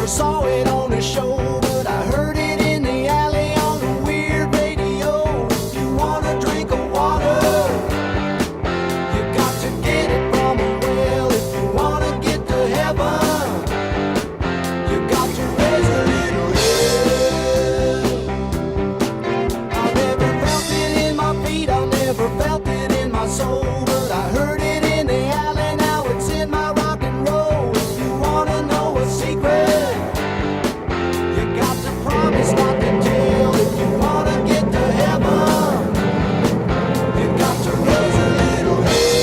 Saw it on a show, but I heard it in the alley on a weird radio. If you wanna drink of water, you got to get it from a well. If you wanna get to heaven, you got to raise a little hell. I never felt it in my feet, I never felt it in my soul, but I heard it in the alley, now it's in my rock and roll. If you wanna know a secret, promise not to tell. If you wanna get to heaven, you got to raise a little hell.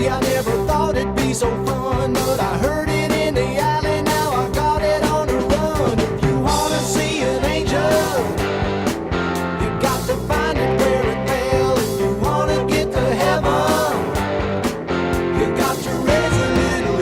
I never thought it'd be so fun, but I heard it in the alley, now I got it on the run. If you wanna see an angel, you got to find it where it fell. If you wanna get to heaven, you got to raise a little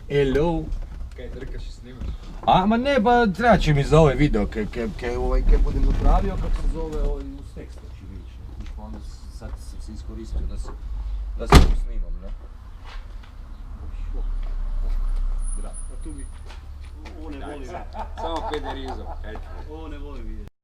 Hello. Kaj trkaš i snimaš? A, ma ne, pa treba će mi za ovaj video, kaj budem napravio, kako se zove, uz teksta će vići. Onda sad sam se iskoristio da se snimam, ne? Bravo. A tu mi... Ovo ne volim. Samo pederizam, kaj ću. Ovo ne volim vidjeti.